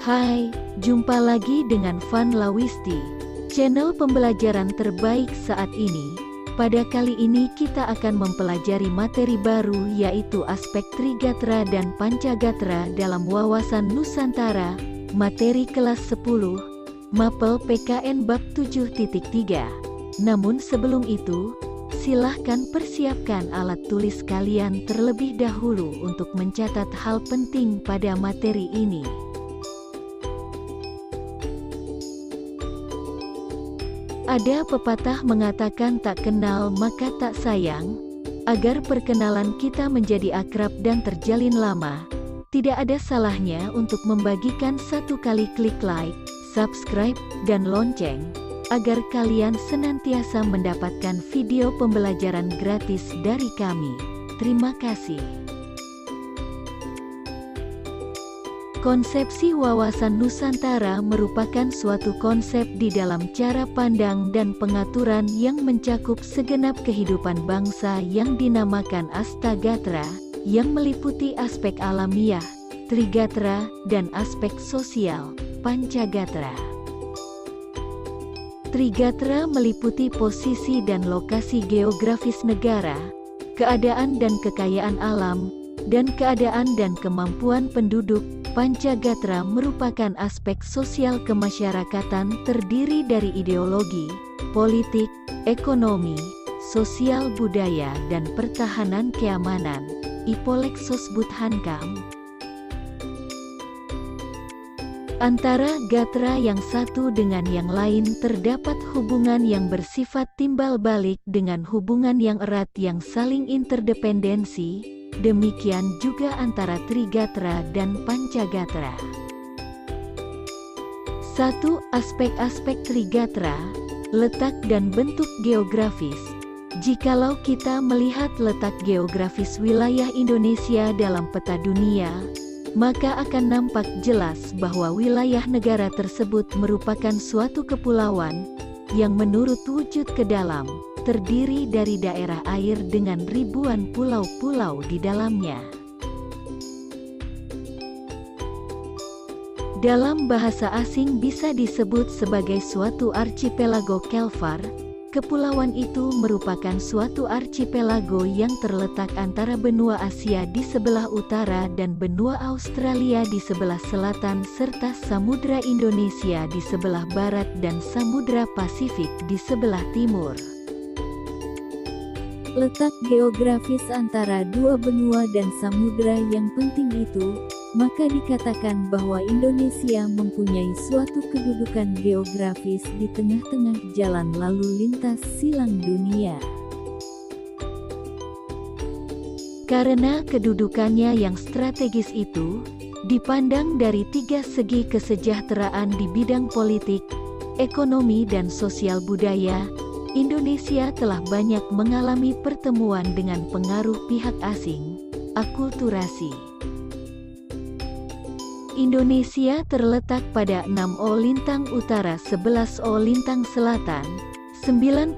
Hai, jumpa lagi dengan Van Lawisti, channel pembelajaran terbaik saat ini. Pada kali ini kita akan mempelajari materi baru yaitu aspek Trigatra dan Pancagatra dalam wawasan Nusantara, materi kelas 10, Mapel PKN Bab 7.3. Namun sebelum itu, silahkan persiapkan alat tulis kalian terlebih dahulu untuk mencatat hal penting pada materi ini. Ada pepatah mengatakan tak kenal maka tak sayang. Agar perkenalan kita menjadi akrab dan terjalin lama, tidak ada salahnya untuk membagikan satu kali klik like, subscribe, dan lonceng, agar kalian senantiasa mendapatkan video pembelajaran gratis dari kami. Terima kasih. Konsepsi wawasan Nusantara merupakan suatu konsep di dalam cara pandang dan pengaturan yang mencakup segenap kehidupan bangsa yang dinamakan Astagatra, yang meliputi aspek alamiah, Trigatra, dan aspek sosial, Pancagatra. Trigatra meliputi posisi dan lokasi geografis negara, keadaan dan kekayaan alam, dan keadaan dan kemampuan penduduk. Pancagatra merupakan aspek sosial kemasyarakatan terdiri dari ideologi, politik, ekonomi, sosial budaya dan pertahanan keamanan, Ipolexos Budhankam. Antara gatra yang satu dengan yang lain terdapat hubungan yang bersifat timbal balik dengan hubungan yang erat yang saling interdependensi. Demikian juga antara Trigatra dan Pancagatra. 1. Aspek-aspek Trigatra, letak dan bentuk geografis. Jikalau kita melihat letak geografis wilayah Indonesia dalam peta dunia, maka akan nampak jelas bahwa wilayah negara tersebut merupakan suatu kepulauan yang menurut wujud ke dalam terdiri dari daerah air dengan ribuan pulau-pulau di dalamnya. Dalam bahasa asing bisa disebut sebagai suatu archipelago kelvar. Kepulauan itu merupakan suatu archipelago yang terletak antara benua Asia di sebelah utara dan benua Australia di sebelah selatan serta Samudra Indonesia di sebelah barat dan Samudra Pasifik di sebelah timur. Letak geografis antara dua benua dan samudra yang penting itu, maka dikatakan bahwa Indonesia mempunyai suatu kedudukan geografis di tengah-tengah jalan lalu lintas silang dunia. Karena kedudukannya yang strategis itu, dipandang dari tiga segi kesejahteraan di bidang politik, ekonomi dan sosial budaya, Indonesia telah banyak mengalami pertemuan dengan pengaruh pihak asing, akulturasi. Indonesia terletak pada 6 O lintang utara 11 O lintang selatan, 95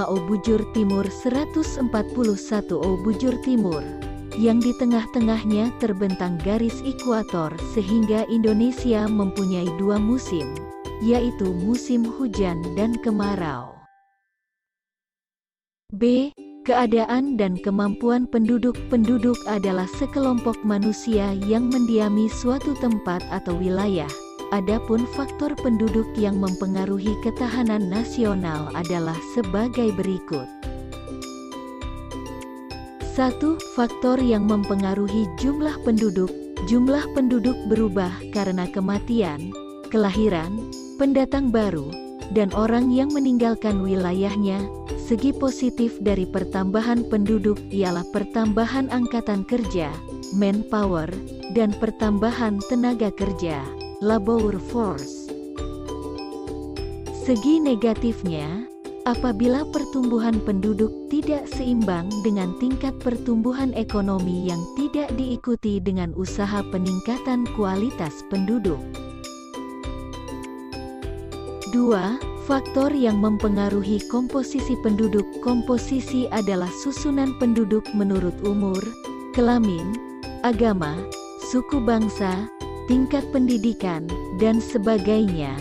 O bujur timur 141 O bujur timur, yang di tengah-tengahnya terbentang garis ekuator sehingga Indonesia mempunyai dua musim, yaitu musim hujan dan kemarau. B. Keadaan dan kemampuan penduduk. Penduduk adalah sekelompok manusia yang mendiami suatu tempat atau wilayah. Adapun faktor penduduk yang mempengaruhi ketahanan nasional adalah sebagai berikut. 1. Faktor yang mempengaruhi jumlah penduduk. Jumlah penduduk berubah karena kematian, kelahiran, pendatang baru, dan orang yang meninggalkan wilayahnya. Segi positif dari pertambahan penduduk ialah pertambahan angkatan kerja, manpower, dan pertambahan tenaga kerja, labor force. Segi negatifnya, apabila pertumbuhan penduduk tidak seimbang dengan tingkat pertumbuhan ekonomi yang tidak diikuti dengan usaha peningkatan kualitas penduduk. 2. Faktor yang mempengaruhi komposisi penduduk. Komposisi adalah susunan penduduk menurut umur, kelamin, agama, suku bangsa, tingkat pendidikan, dan sebagainya.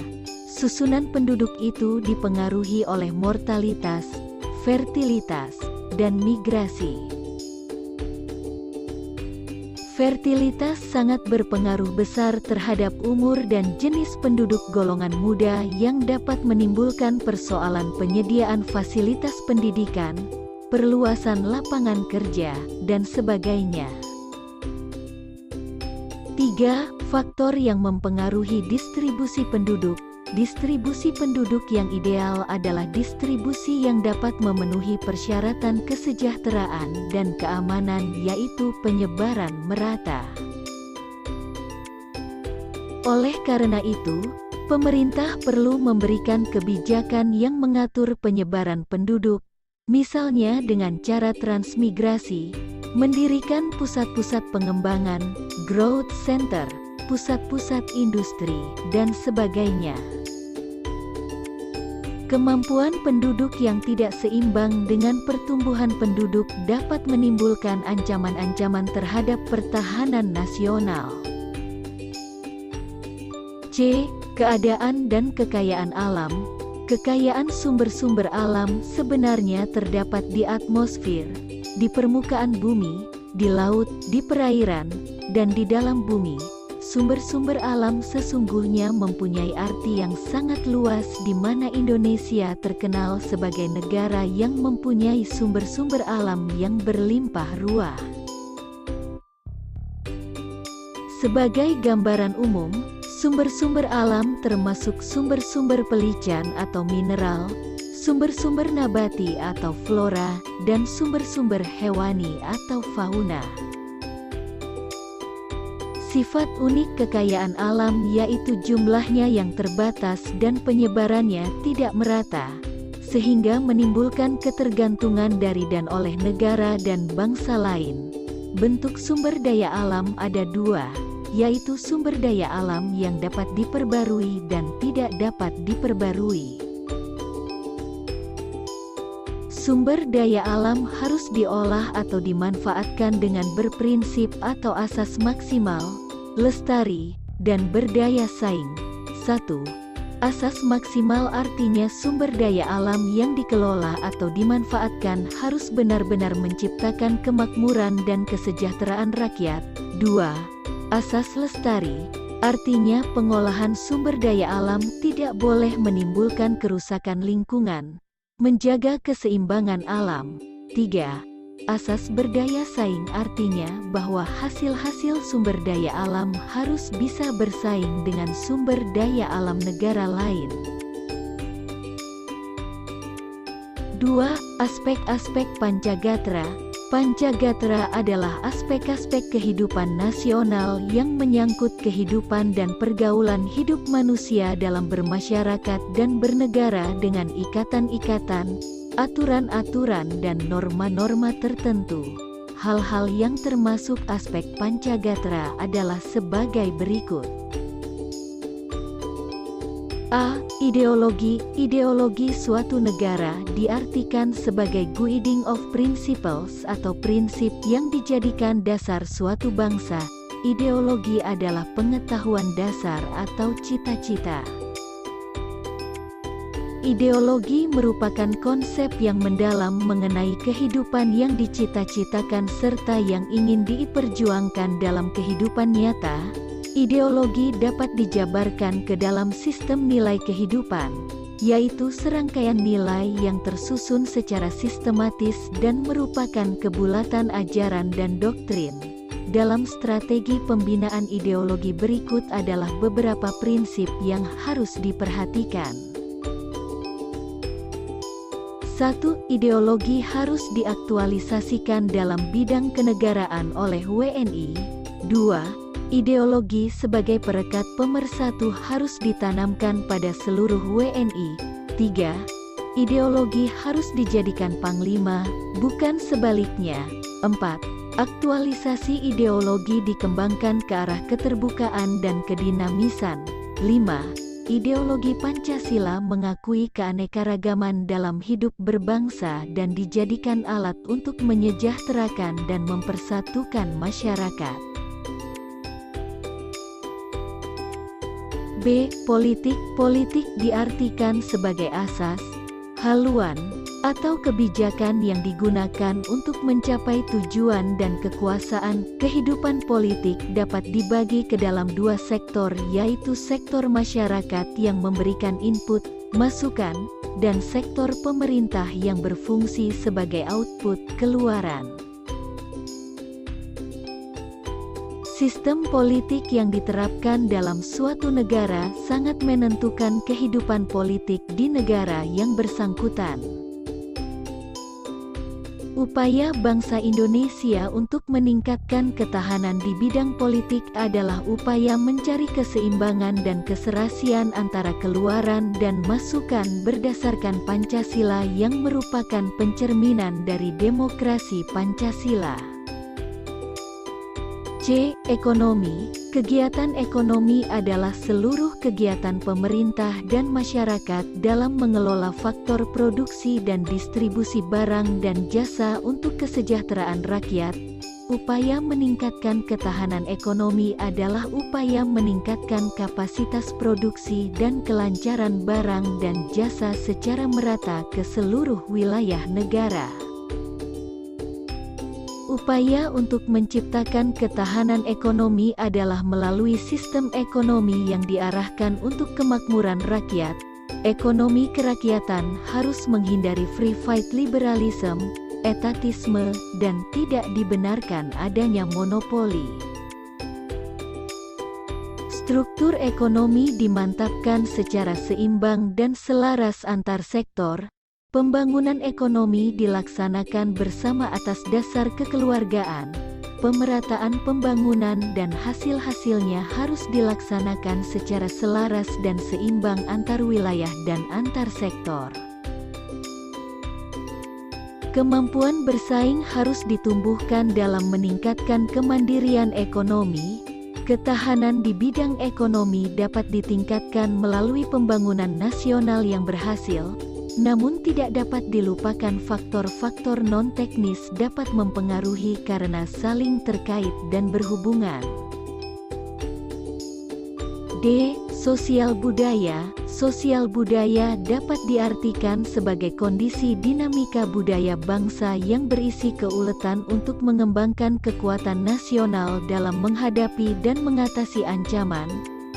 Susunan penduduk itu dipengaruhi oleh mortalitas, fertilitas, dan migrasi. Fertilitas sangat berpengaruh besar terhadap umur dan jenis penduduk golongan muda yang dapat menimbulkan persoalan penyediaan fasilitas pendidikan, perluasan lapangan kerja, dan sebagainya. 3. Faktor yang mempengaruhi distribusi penduduk. Distribusi penduduk yang ideal adalah distribusi yang dapat memenuhi persyaratan kesejahteraan dan keamanan, yaitu penyebaran merata. Oleh karena itu, pemerintah perlu memberikan kebijakan yang mengatur penyebaran penduduk, misalnya dengan cara transmigrasi, mendirikan pusat-pusat pengembangan, growth center, pusat-pusat industri, dan sebagainya. Kemampuan penduduk yang tidak seimbang dengan pertumbuhan penduduk dapat menimbulkan ancaman-ancaman terhadap pertahanan nasional. C. Keadaan dan kekayaan alam. Kekayaan sumber-sumber alam sebenarnya terdapat di atmosfer, di permukaan bumi, di laut, di perairan, dan di dalam bumi. Sumber-sumber alam sesungguhnya mempunyai arti yang sangat luas, di mana Indonesia terkenal sebagai negara yang mempunyai sumber-sumber alam yang berlimpah ruah. Sebagai gambaran umum, sumber-sumber alam termasuk sumber-sumber pelican atau mineral, sumber-sumber nabati atau flora, dan sumber-sumber hewani atau fauna. Sifat unik kekayaan alam yaitu jumlahnya yang terbatas dan penyebarannya tidak merata, sehingga menimbulkan ketergantungan dari dan oleh negara dan bangsa lain. Bentuk sumber daya alam ada dua, yaitu sumber daya alam yang dapat diperbarui dan tidak dapat diperbarui. Sumber daya alam harus diolah atau dimanfaatkan dengan berprinsip atau asas maksimal, lestari, dan berdaya saing. 1. Asas maksimal artinya sumber daya alam yang dikelola atau dimanfaatkan harus benar-benar menciptakan kemakmuran dan kesejahteraan rakyat. 2. Asas lestari artinya pengolahan sumber daya alam tidak boleh menimbulkan kerusakan lingkungan, menjaga keseimbangan alam. 3. Asas berdaya saing artinya bahwa hasil-hasil sumber daya alam harus bisa bersaing dengan sumber daya alam negara lain. 2. Aspek-aspek Pancagatra. Pancagatra adalah aspek-aspek kehidupan nasional yang menyangkut kehidupan dan pergaulan hidup manusia dalam bermasyarakat dan bernegara dengan ikatan-ikatan, aturan-aturan dan norma-norma tertentu. Hal-hal yang termasuk aspek Pancagatra adalah sebagai berikut. A. Ideologi. Ideologi suatu negara diartikan sebagai guiding of principles atau prinsip yang dijadikan dasar suatu bangsa. Ideologi adalah pengetahuan dasar atau cita-cita. Ideologi merupakan konsep yang mendalam mengenai kehidupan yang dicita-citakan serta yang ingin diperjuangkan dalam kehidupan nyata. Ideologi dapat dijabarkan ke dalam sistem nilai kehidupan, yaitu serangkaian nilai yang tersusun secara sistematis dan merupakan kebulatan ajaran dan doktrin. Dalam strategi pembinaan ideologi berikut adalah beberapa prinsip yang harus diperhatikan. 1. Ideologi harus diaktualisasikan dalam bidang kenegaraan oleh WNI. 2. Ideologi sebagai perekat pemersatu harus ditanamkan pada seluruh WNI. 3. Ideologi harus dijadikan panglima, bukan sebaliknya. 4. Aktualisasi ideologi dikembangkan ke arah keterbukaan dan kedinamisan. 5. Ideologi Pancasila mengakui keanekaragaman dalam hidup berbangsa dan dijadikan alat untuk menyejahterakan dan mempersatukan masyarakat. B. Politik. Politik diartikan sebagai asas, haluan, atau kebijakan yang digunakan untuk mencapai tujuan dan kekuasaan. Kehidupan politik dapat dibagi ke dalam dua sektor, yaitu sektor masyarakat yang memberikan input, masukan, dan sektor pemerintah yang berfungsi sebagai output, keluaran. Sistem politik yang diterapkan dalam suatu negara sangat menentukan kehidupan politik di negara yang bersangkutan. Upaya bangsa Indonesia untuk meningkatkan ketahanan di bidang politik adalah upaya mencari keseimbangan dan keserasian antara keluaran dan masukan berdasarkan Pancasila yang merupakan pencerminan dari demokrasi Pancasila. C. Ekonomi. Kegiatan ekonomi adalah seluruh kegiatan pemerintah dan masyarakat dalam mengelola faktor produksi dan distribusi barang dan jasa untuk kesejahteraan rakyat. Upaya meningkatkan ketahanan ekonomi adalah upaya meningkatkan kapasitas produksi dan kelancaran barang dan jasa secara merata ke seluruh wilayah negara. Upaya untuk menciptakan ketahanan ekonomi adalah melalui sistem ekonomi yang diarahkan untuk kemakmuran rakyat. Ekonomi kerakyatan harus menghindari free fight liberalism, etatisme, dan tidak dibenarkan adanya monopoli. Struktur ekonomi dimantapkan secara seimbang dan selaras antar sektor. Pembangunan ekonomi dilaksanakan bersama atas dasar kekeluargaan. Pemerataan pembangunan dan hasil-hasilnya harus dilaksanakan secara selaras dan seimbang antar wilayah dan antar sektor. Kemampuan bersaing harus ditumbuhkan dalam meningkatkan kemandirian ekonomi. Ketahanan di bidang ekonomi dapat ditingkatkan melalui pembangunan nasional yang berhasil. Namun tidak dapat dilupakan faktor-faktor non-teknis dapat mempengaruhi karena saling terkait dan berhubungan. D. Sosial budaya. Sosial budaya dapat diartikan sebagai kondisi dinamika budaya bangsa yang berisi keuletan untuk mengembangkan kekuatan nasional dalam menghadapi dan mengatasi ancaman,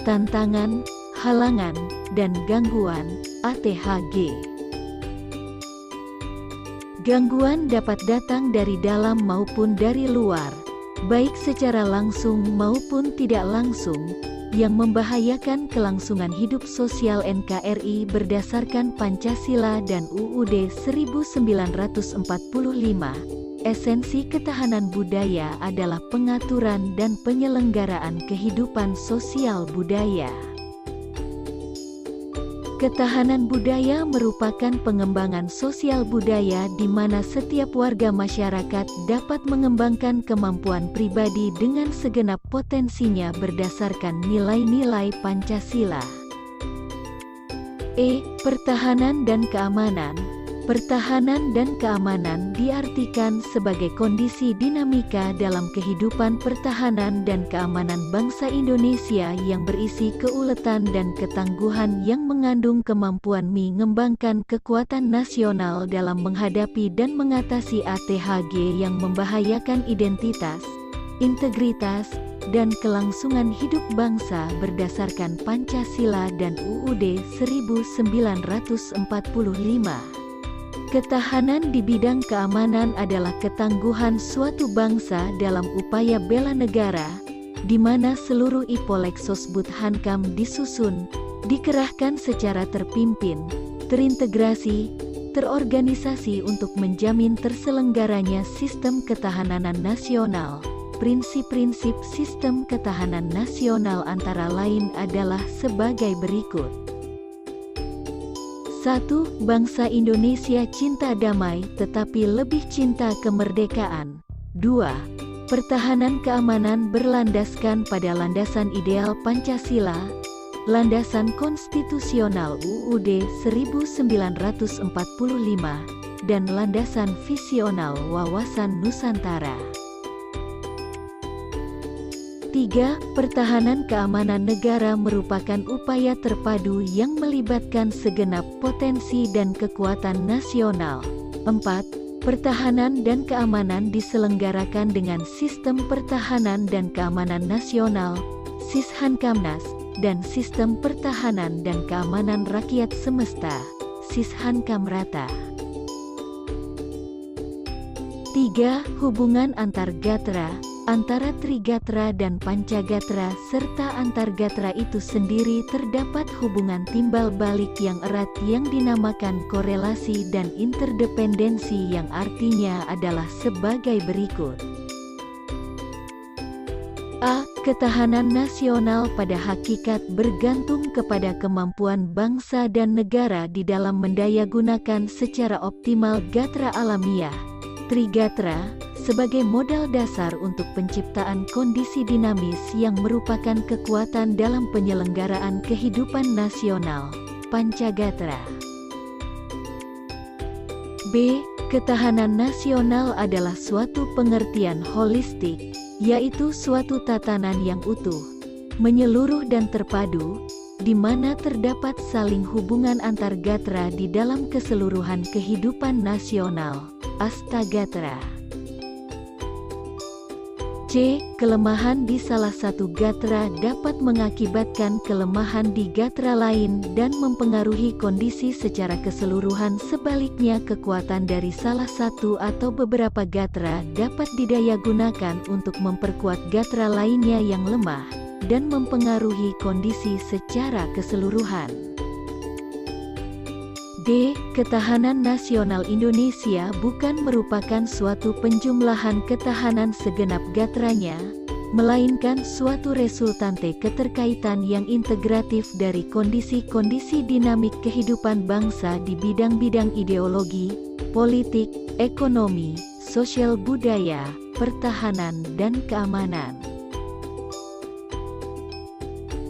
tantangan, halangan, dan gangguan, ATHG. Gangguan dapat datang dari dalam maupun dari luar, baik secara langsung maupun tidak langsung, yang membahayakan kelangsungan hidup sosial NKRI berdasarkan Pancasila dan UUD 1945. Esensi ketahanan budaya adalah pengaturan dan penyelenggaraan kehidupan sosial budaya. Ketahanan budaya merupakan pengembangan sosial budaya di mana setiap warga masyarakat dapat mengembangkan kemampuan pribadi dengan segenap potensinya berdasarkan nilai-nilai Pancasila. E. Pertahanan dan keamanan. Pertahanan dan keamanan diartikan sebagai kondisi dinamika dalam kehidupan pertahanan dan keamanan bangsa Indonesia yang berisi keuletan dan ketangguhan yang mengandung kemampuan mengembangkan kekuatan nasional dalam menghadapi dan mengatasi ATHG yang membahayakan identitas, integritas, dan kelangsungan hidup bangsa berdasarkan Pancasila dan UUD 1945. Ketahanan di bidang keamanan adalah ketangguhan suatu bangsa dalam upaya bela negara, di mana seluruh Ipolexosbud Hankam disusun, dikerahkan secara terpimpin, terintegrasi, terorganisasi untuk menjamin terselenggaranya sistem ketahanan nasional. Prinsip-prinsip sistem ketahanan nasional antara lain adalah sebagai berikut. 1. Bangsa Indonesia cinta damai tetapi lebih cinta kemerdekaan. 2. Pertahanan keamanan berlandaskan pada landasan ideal Pancasila, landasan konstitusional UUD 1945, dan landasan visional wawasan Nusantara. 3. Pertahanan keamanan negara merupakan upaya terpadu yang melibatkan segenap potensi dan kekuatan nasional. 4. Pertahanan dan keamanan diselenggarakan dengan Sistem Pertahanan dan Keamanan Nasional, Sishankamnas, dan Sistem Pertahanan dan Keamanan Rakyat Semesta, Sishankamrata. 3. Hubungan antar gatra, antara Trigatra dan Pancagatra serta antar gatra itu sendiri terdapat hubungan timbal balik yang erat yang dinamakan korelasi dan interdependensi yang artinya adalah sebagai berikut. A. Ketahanan nasional pada hakikat bergantung kepada kemampuan bangsa dan negara di dalam mendayagunakan secara optimal gatra alamiah, Trigatra, sebagai modal dasar untuk penciptaan kondisi dinamis yang merupakan kekuatan dalam penyelenggaraan kehidupan nasional, Pancagatra. B. Ketahanan nasional adalah suatu pengertian holistik, yaitu suatu tatanan yang utuh, menyeluruh dan terpadu, di mana terdapat saling hubungan antar gatra di dalam keseluruhan kehidupan nasional, Astagatra. C. Kelemahan di salah satu gatra dapat mengakibatkan kelemahan di gatra lain dan mempengaruhi kondisi secara keseluruhan. Sebaliknya, kekuatan dari salah satu atau beberapa gatra dapat didayagunakan untuk memperkuat gatra lainnya yang lemah dan mempengaruhi kondisi secara keseluruhan. D. Ketahanan nasional Indonesia bukan merupakan suatu penjumlahan ketahanan segenap gatranya, melainkan suatu resultante keterkaitan yang integratif dari kondisi-kondisi dinamik kehidupan bangsa di bidang-bidang ideologi, politik, ekonomi, sosial budaya, pertahanan dan keamanan.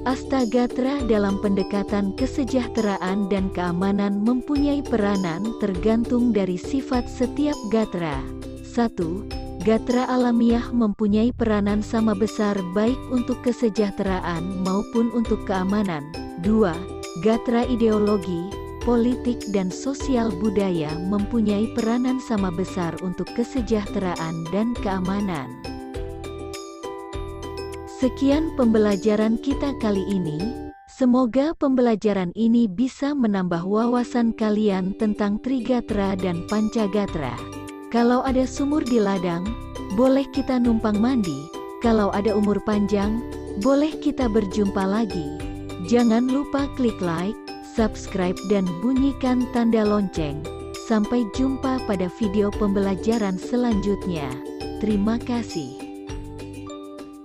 Astagatra dalam pendekatan kesejahteraan dan keamanan mempunyai peranan tergantung dari sifat setiap gatra. 1. Gatra alamiah mempunyai peranan sama besar baik untuk kesejahteraan maupun untuk keamanan. 2. Gatra ideologi, politik dan sosial budaya mempunyai peranan sama besar untuk kesejahteraan dan keamanan. Sekian pembelajaran kita kali ini. Semoga pembelajaran ini bisa menambah wawasan kalian tentang Trigatra dan Pancagatra. Kalau ada sumur di ladang, boleh kita numpang mandi. Kalau ada umur panjang, boleh kita berjumpa lagi. Jangan lupa klik like, subscribe dan bunyikan tanda lonceng. Sampai jumpa pada video pembelajaran selanjutnya. Terima kasih.